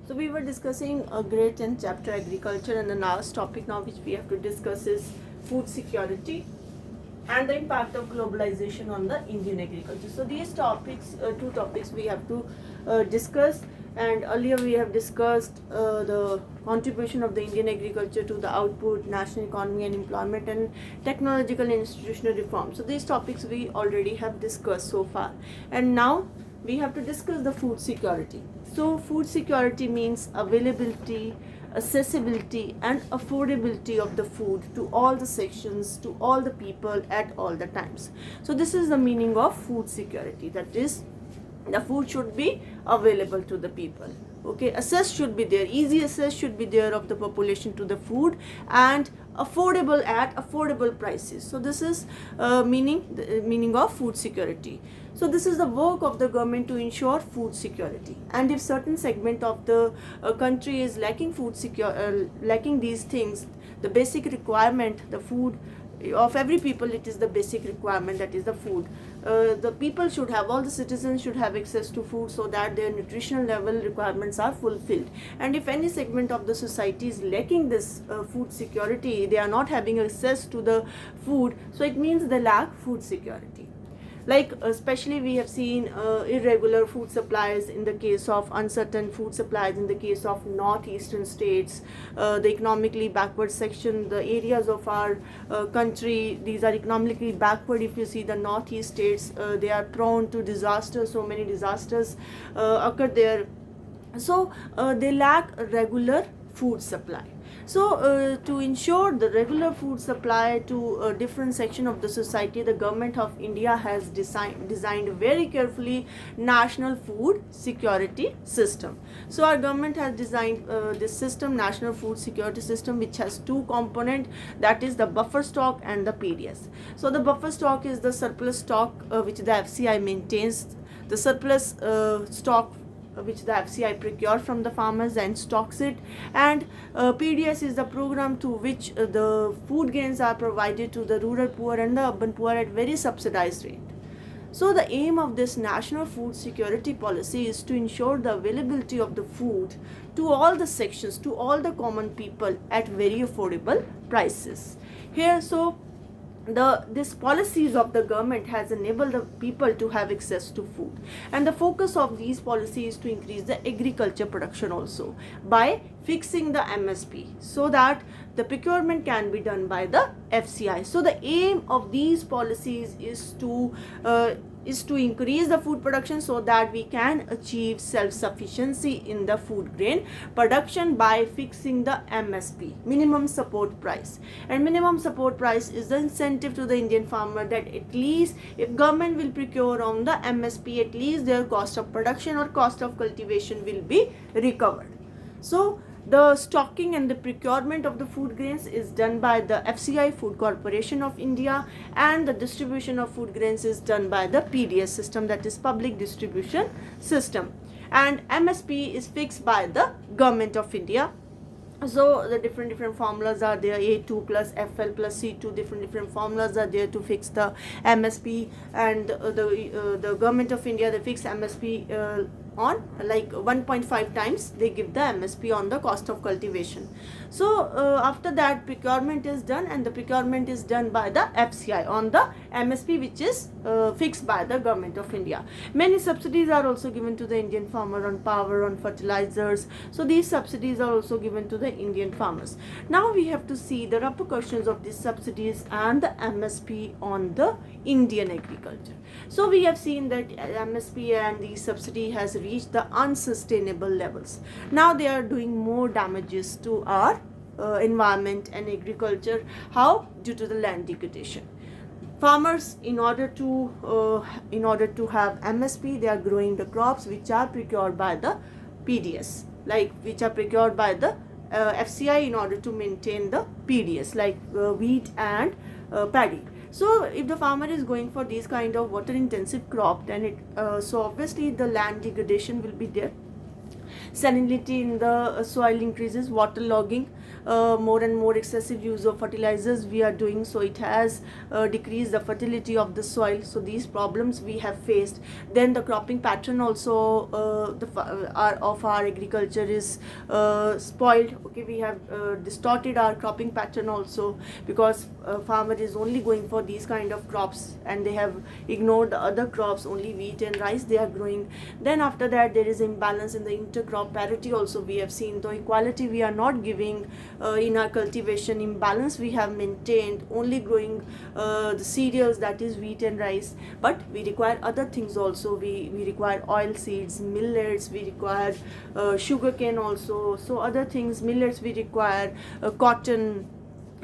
So we were discussing a grade 10 chapter agriculture, and the last topic now which we have to discuss is food security and the impact of globalization on the Indian agriculture. So these topics, two topics we have to discuss. And earlier we have discussed the contribution of the Indian agriculture to the output, national economy and employment, and technological and institutional reform. So these topics we already have discussed so far. And now we have to discuss the food security. So food security means availability, accessibility and affordability of the food to all the sections, to all the people at all the times. So this is the meaning of food security, that is, the food should be available to the people. Okay, access should be there, easy access should be there of the population to the food, and affordable at affordable prices. So this is the meaning of food security. So this is the work of the government to ensure food security, and if certain segment of the country is lacking lacking these things, the basic requirement, the food of every people, it is the basic requirement, that is the food. The people should have, all the citizens should have access to food so that their nutritional level requirements are fulfilled. And if any segment of the society is lacking this food security, they are not having access to the food, so it means they lack food security. Like especially we have seen irregular food supplies in the case of uncertain food supplies in the case of northeastern states, the economically backward section, the areas of our country, these are economically backward. If you see the northeast states, they are prone to disasters, so many disasters occur there. So they lack a regular food supply. So to ensure the regular food supply to a different section of the society, the government of India has designed very carefully national food security system. So our government has designed this system, national food security system, which has two components, that is the buffer stock and the PDS. So the buffer stock is the surplus stock which the FCI maintains, the surplus stock which the FCI procure from the farmers and stocks it, and PDS is the program to which the food grains are provided to the rural poor and the urban poor at very subsidized rate. So the aim of this national food security policy is to ensure the availability of the food to all the sections, to all the common people at very affordable prices. Here, so this policies of the government has enabled the people to have access to food, and the focus of these policies is to increase the agriculture production also by fixing the MSP so that the procurement can be done by the FCI. So the aim of these policies is to increase the food production so that we can achieve self-sufficiency in the food grain production by fixing the MSP, minimum support price. And minimum support price is the incentive to the Indian farmer that at least if government will procure on the MSP, at least their cost of production or cost of cultivation will be recovered. So the stocking and the procurement of the food grains is done by the FCI, Food Corporation of India, and the distribution of food grains is done by the PDS system, that is public distribution system. And MSP is fixed by the government of India. So the different formulas are there, A2 plus FL plus C2, different formulas are there to fix the MSP, and the government of India, they fix MSP on like 1.5 times they give the MSP on the cost of cultivation. So after that procurement is done, and the procurement is done by the FCI on the MSP which is fixed by the government of India. Many subsidies are also given to the Indian farmer on power, on fertilizers. So these subsidies are also given to the Indian farmers. Now we have to see the repercussions of these subsidies and the MSP on the Indian agriculture. So we have seen that MSP and the subsidy has reached the unsustainable levels. Now they are doing more damages to our environment and agriculture. How? Due to the land degradation. Farmers, in order to have MSP, they are growing the crops which are procured by the PDS, like which are procured by the FCI in order to maintain the PDS, like wheat and paddy. So if the farmer is going for these kind of water intensive crop, then so obviously the land degradation will be there. Salinity in the soil increases, water logging, more and more excessive use of fertilizers we are doing, so it has decreased the fertility of the soil. So these problems we have faced. Then the cropping pattern also of our agriculture is spoiled. Okay, we have distorted our cropping pattern also, because farmer is only going for these kind of crops and they have ignored the other crops, only wheat and rice they are growing. Then after that there is imbalance in the intercrop parity also we have seen. So equality we are not giving in our cultivation, imbalance we have maintained, only growing the cereals, that is wheat and rice, but we require other things also. We require oil seeds, millets, we require sugarcane also, so other things, millets we require, cotton.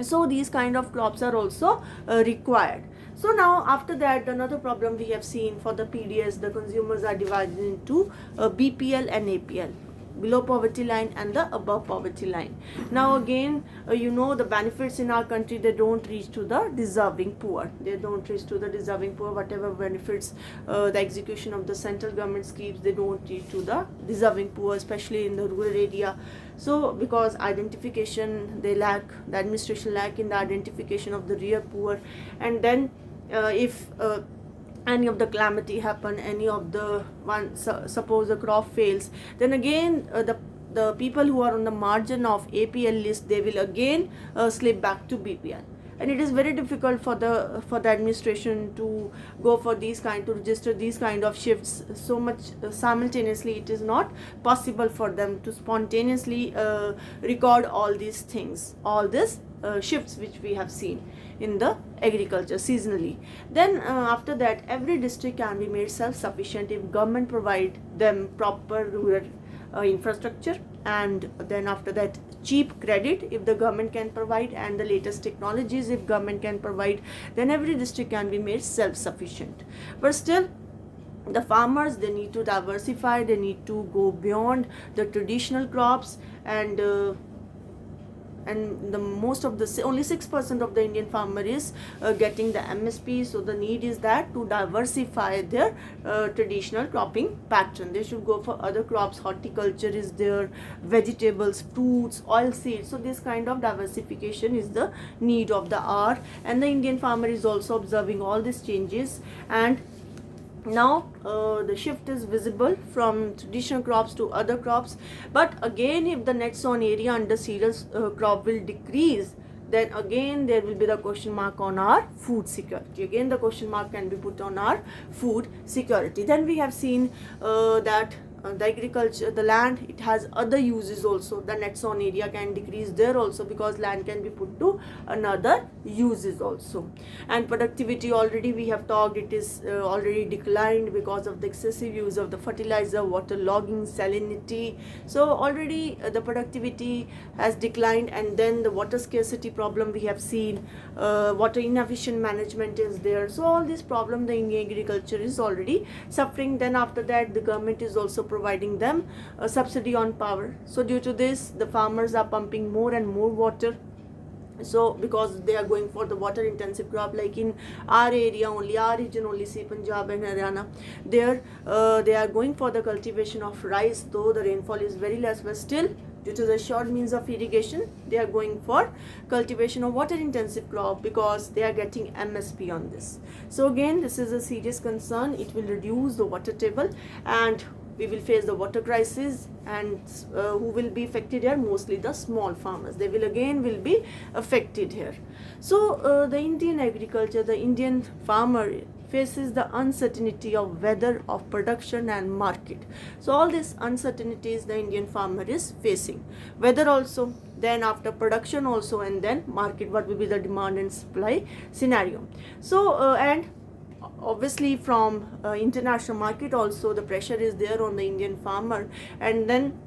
So these kind of crops are also required. So now after that, another problem we have seen for the PDS, the consumers are divided into BPL and APL, below poverty line and the above poverty line. Now again, the benefits in our country, they don't reach to the deserving poor. They don't reach to the deserving poor. Whatever benefits, the execution of the central government schemes, they don't reach to the deserving poor, especially in the rural area. So because identification, they lack, the administration lack in the identification of the real poor. And then if any of the calamity happen, any of the suppose the crop fails, then again the people who are on the margin of APL list, they will again slip back to BPL. And it is very difficult for the administration to go for to register these kind of shifts so much simultaneously. It is not possible for them to spontaneously record all these things, all these shifts which we have seen in the agriculture seasonally. Then after that, every district can be made self-sufficient if government provide them proper rural infrastructure, and then after that cheap credit if the government can provide, and the latest technologies if government can provide, then every district can be made self-sufficient. But still, the farmers, they need to diversify, they need to go beyond the traditional crops, and the most of the only 6% of the Indian farmer is getting the MSP. So the need is that to diversify their traditional cropping pattern. They should go for other crops. Horticulture is there, vegetables, fruits, oil seeds. So this kind of diversification is the need of the hour, and the Indian farmer is also observing all these changes. And now the shift is visible from traditional crops to other crops. But again, if the net sown area under cereals crop will decrease, then again there will be the question mark on our food security. Again the question mark can be put on our food security. Then we have seen that the agriculture, the land, it has other uses also. The net sown area can decrease there also, because land can be put to another uses also. And productivity, already we have talked, it is already declined because of the excessive use of the fertilizer, water logging, salinity. So already the productivity has declined. And then the water scarcity problem we have seen, water inefficient management is there. So all these problems the Indian agriculture is already suffering. Then after that, the government is also providing them a subsidy on power. So due to this, the farmers are pumping more and more water. So because they are going for the water intensive crop, like in our area only, our region only, say Punjab and Haryana, there they are going for the cultivation of rice, though the rainfall is very less, but still due to the short means of irrigation, they are going for cultivation of water intensive crop, because they are getting MSP on this. So again, this is a serious concern. It will reduce the water table, and we will face the water crisis. And who will be affected here? Mostly the small farmers. They will be affected here. So the Indian agriculture, the Indian farmer faces the uncertainty of weather, of production and market. So all these uncertainties the Indian farmer is facing. Weather also, then after production also, and then market, what will be the demand and supply scenario. So and obviously from international market also, the pressure is there on the Indian farmer. And then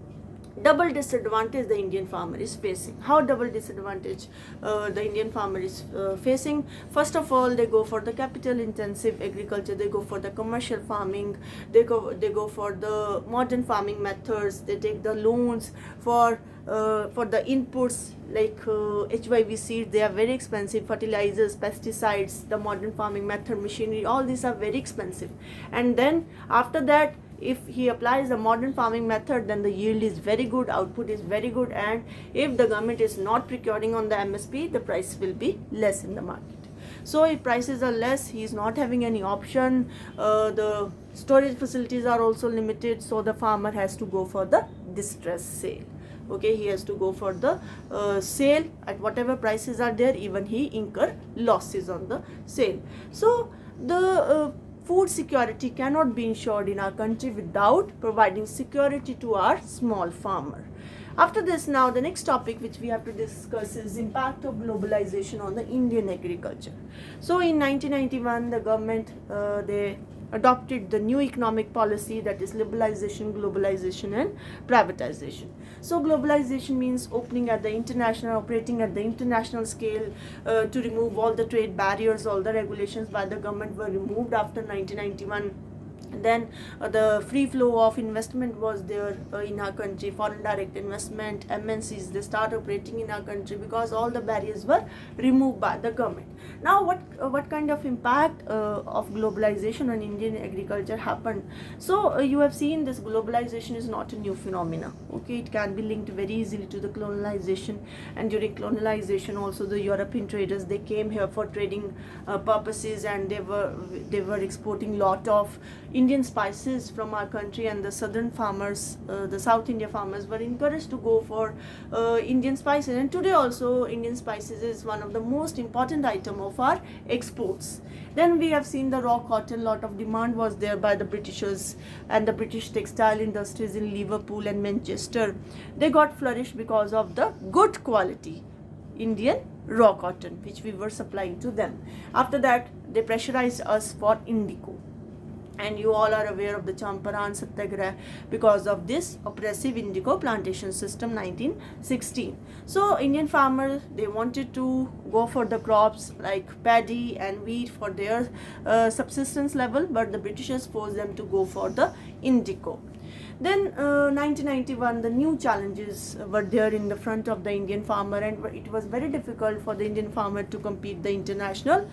double disadvantage the Indian farmer is facing. How double disadvantage the Indian farmer is facing? First of all, they go for the capital intensive agriculture, they go for the commercial farming, they go for the modern farming methods, they take the loans for the inputs like HYV seeds. They are very expensive. Fertilizers, pesticides, the modern farming method, machinery, all these are very expensive. And then after that, if he applies the modern farming method, then the yield is very good, output is very good, and if the government is not procuring on the MSP, the price will be less in the market. So if prices are less, he is not having any option. The storage facilities are also limited, so the farmer has to go for the distress sale. Okay, he has to go for the sale at whatever prices are there, even he incur losses on the sale. So the food security cannot be ensured in our country without providing security to our small farmer. After this, now the next topic which we have to discuss is impact of globalization on the Indian agriculture. So in 1991, the government they adopted the new economic policy, that is liberalization, globalization and privatization. So globalization means opening at the international, operating at the international scale, to remove all the trade barriers. All the regulations by the government were removed after 1991. Then the free flow of investment was there in our country. Foreign direct investment, MNCs, they start operating in our country because all the barriers were removed by the government. Now what kind of impact of globalization on Indian agriculture happened? So you have seen this globalization is not a new phenomena. Okay, it can be linked very easily to the colonization, and during colonization also the European traders, they came here for trading purposes, and they were exporting lot of Indian spices from our country, and the southern farmers, the South India farmers were encouraged to go for Indian spices. And today also Indian spices is one of the most important item of our exports. Then we have seen the raw cotton, lot of demand was there by the Britishers, and the British textile industries in Liverpool and Manchester, they got flourished because of the good quality Indian raw cotton which we were supplying to them. After that, they pressurized us for indigo, and you all are aware of the Champaran Satyagraha because of this oppressive indigo plantation system 1916. So Indian farmers, they wanted to go for the crops like paddy and wheat for their subsistence level, but the Britishers forced them to go for the indigo. Then 1991, the new challenges were there in the front of the Indian farmer, and it was very difficult for the Indian farmer to compete the international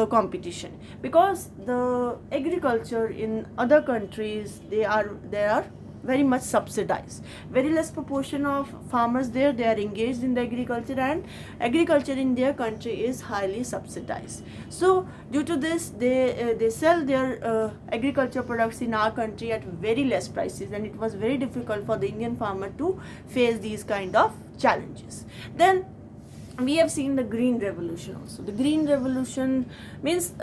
competition, because the agriculture in other countries, they are very much subsidized. Very less proportion of farmers there, they are engaged in the agriculture, and agriculture in their country is highly subsidized. So due to this, they sell their agriculture products in our country at very less prices, and it was very difficult for the Indian farmer to face these kind of challenges. Then we have seen the Green Revolution also. The Green Revolution means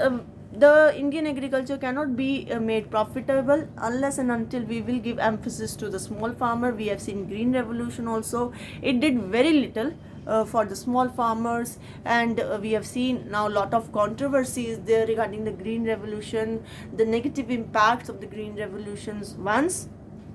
the Indian agriculture cannot be made profitable unless and until we will give emphasis to the small farmer. We have seen Green Revolution also. It did very little for the small farmers, and we have seen now a lot of controversies there regarding the Green Revolution, the negative impacts of the Green Revolutions. Once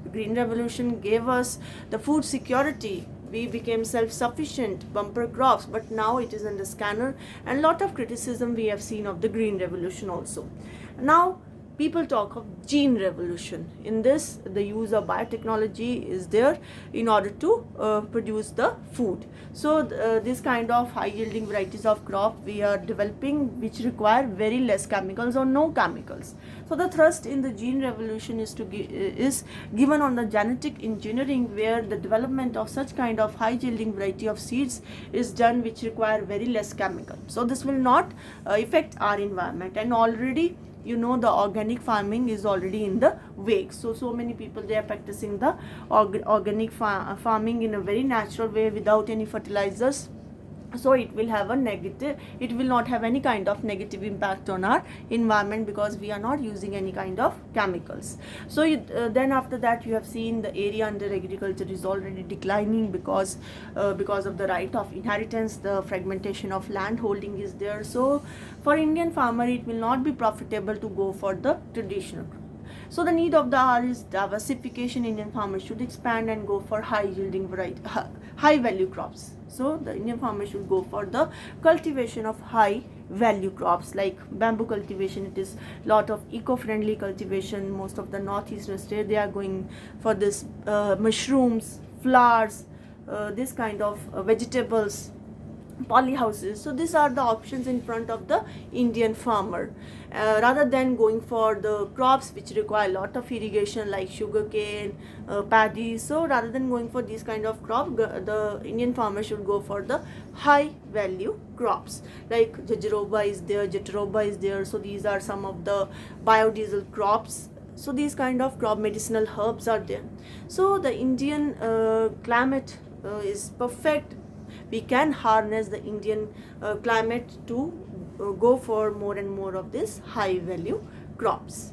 the Green Revolution gave us the food security, we became self-sufficient, bumper crops, but now it is under scanner, and lot of criticism we have seen of the Green Revolution also. Now people talk of gene revolution. In this, the use of biotechnology is there in order to produce the food. So this kind of high yielding varieties of crop we are developing, which require very less chemicals or no chemicals. So the thrust in the gene revolution is given on the genetic engineering, where the development of such kind of high yielding variety of seeds is done, which require very less chemical. So this will not affect our environment, and already you know the organic farming is already in the wake. So many people, they are practicing the organic farming in a very natural way without any fertilizers. So it will not have any kind of negative impact on our environment, because we are not using any kind of chemicals. So then after that, you have seen the area under agriculture is already declining because of the right of inheritance, the fragmentation of land holding is there. So for Indian farmer, it will not be profitable to go for the traditional. So the need of the hour is diversification. Indian farmers should expand and go for high yielding variety, high value crops. So the Indian farmer should go for the cultivation of high value crops like bamboo cultivation. It is lot of eco-friendly cultivation. Most of the northeastern state, they are going for this mushrooms, flowers, this kind of vegetables. polyhouses. So these are the options in front of the Indian farmer. Rather than going for the crops which require a lot of irrigation like sugarcane, paddy, so rather than going for these kind of crop, the Indian farmer should go for the high value crops like jajaroba is there, jataroba is there. So these are some of the biodiesel crops. So these kind of crop, medicinal herbs are there. So the Indian climate is perfect. We can harness the Indian climate to go for more and more of this high value crops.